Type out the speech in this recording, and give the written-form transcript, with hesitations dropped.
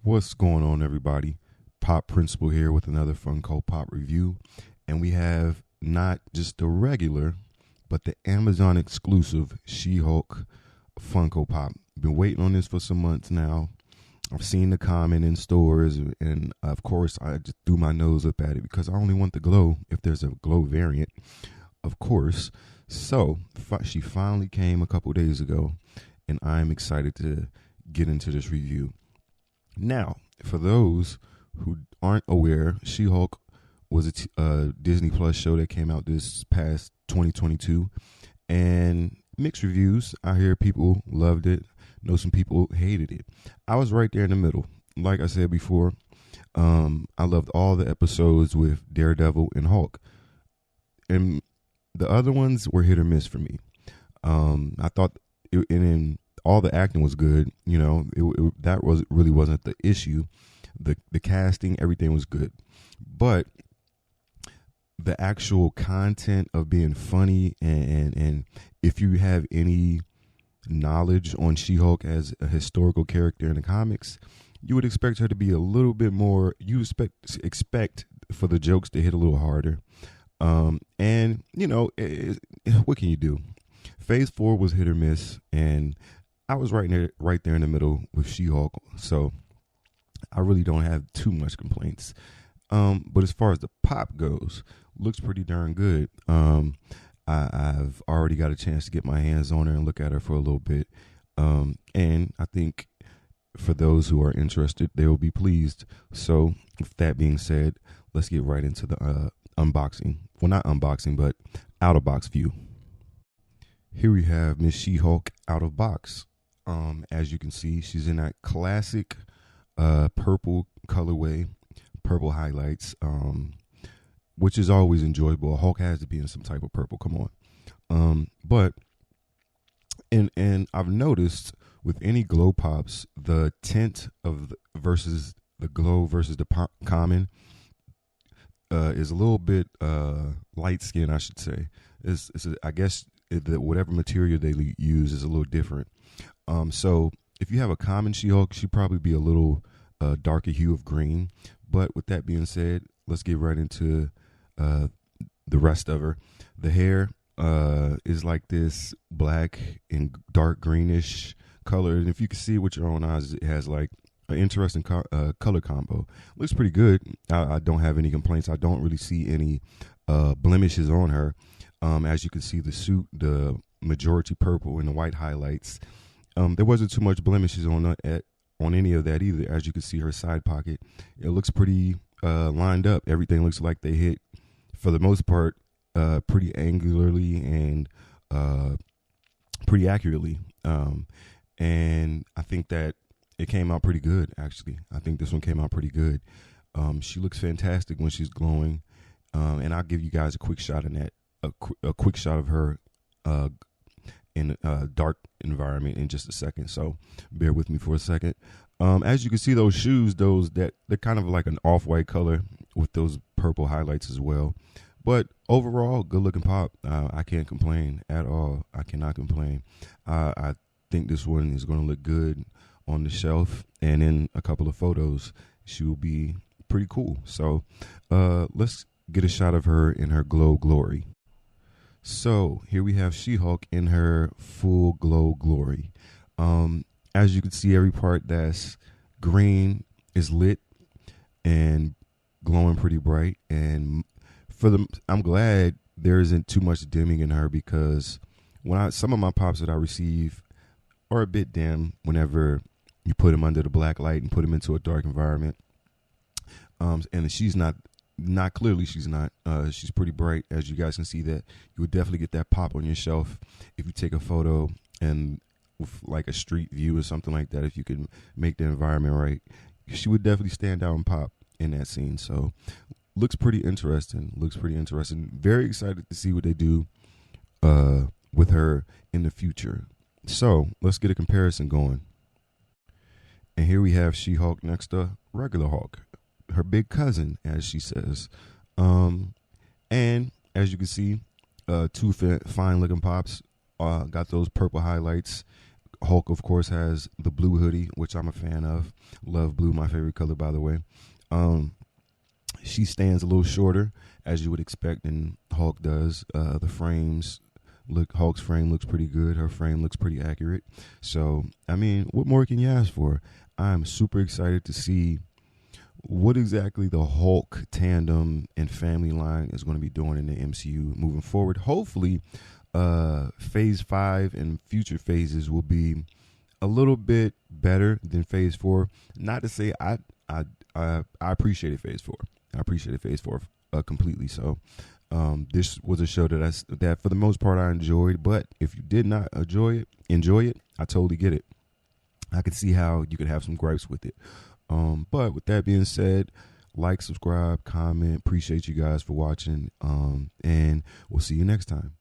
What's going on, everybody? Pop Principal here with another Funko Pop review. And we have not just the regular, but the Amazon exclusive She Hulk Funko Pop. Been waiting on this for some months now. I've seen the comment in stores, and of course, I just threw my nose up at it because I only want the glow if there's a glow variant, of course. So she finally came a couple days ago, and I'm excited to get into this review. Now, for those who aren't aware, She-Hulk was a Disney Plus show that came out this past 2022, and mixed reviews. I hear people loved it. Know some people hated it. I was right there in the middle. Like I said before, I loved all the episodes with Daredevil and Hulk, and the other ones were hit or miss for me. I thought, and all the acting was good. You know, that was really wasn't the issue. The casting, everything was good, but the actual content of being funny and if you have any knowledge on She-Hulk as a historical character in the comics, you would expect her to be a little bit more. You expect for the jokes to hit a little harder. And you know, what can you do? Phase 4 was hit or miss, and I was right there in the middle with She-Hulk, so I really don't have too much complaints. But as far as the pop goes, looks pretty darn good. I've already got a chance to get my hands on her and look at her for a little bit. And I think for those who are interested, they will be pleased. So with that being said, let's get right into the unboxing. Well, not unboxing, but out of box view. Here we have Miss She-Hulk out of box. As you can see, she's in that classic purple colorway, purple highlights, which is always enjoyable. Hulk has to be in some type of purple. Come on. But and I've noticed with any glow pops, the tint of versus the glow versus the common is a little bit light skin, I should say. I guess whatever material they use is a little different. So if you have a common She-Hulk, she'd probably be a little darker hue of green. But with that being said, let's get right into the rest of her. The hair is like this black and dark greenish color. And if you can see it with your own eyes, it has like an interesting color combo. Looks pretty good. I don't have any complaints. I don't really see any blemishes on her. As you can see, the suit, the majority purple and the white highlights. There wasn't too much blemishes on any of that either. As you can see, her side pocket, it looks pretty lined up. Everything looks like they hit, for the most part, pretty angularly and pretty accurately. And I think that it came out pretty good, actually. I think this one came out pretty good. She looks fantastic when she's glowing. And I'll give you guys a quick shot in that, a quick shot of her in a dark environment in just a second. So bear with me for a second. As you can see, those shoes, they're kind of like an off-white color with those purple highlights as well. But overall, good looking pop. I can't complain at all. I cannot complain. I think this one is going to look good on the shelf, and in a couple of photos, she will be pretty cool. So let's get a shot of her in her glow glory. So here we have She-Hulk in her full glow glory. As you can see, every part that's green is lit and glowing pretty bright. And I'm glad there isn't too much dimming in her, because some of my pops that I receive are a bit dim whenever you put them under the black light and put them into a dark environment. And she's not clearly she's not. She's pretty bright, as you guys can see. That you would definitely get that pop on your shelf if you take a photo and with like a street view or something like that. If you can make the environment right, she would definitely stand out and pop in that scene. So looks pretty interesting. Very excited to see what they do with her in the future. So let's get a comparison going. And here we have She-Hulk next to regular Hulk, her big cousin, as she says. And as you can see, two fine looking pops. Got those purple highlights Hulk, of course, has the blue hoodie, which I'm a fan of. Love blue, my favorite color, by the way. Um, she stands a little shorter, as you would expect, and Hulk does. The frames look Hulk's frame looks pretty good. Her frame looks pretty accurate. So, I mean, what more can you ask for? I'm super excited to see what exactly the Hulk tandem and family line is going to be doing in the MCU moving forward. Hopefully, Phase 5 and future phases will be a little bit better than Phase 4. Not to say I appreciated Phase 4. I appreciated Phase 4 completely. So, this was a show that for the most part I enjoyed. But if you did not enjoy it, I totally get it. I could see how you could have some gripes with it. But with that being said, like, subscribe, comment. Appreciate you guys for watching. And we'll see you next time.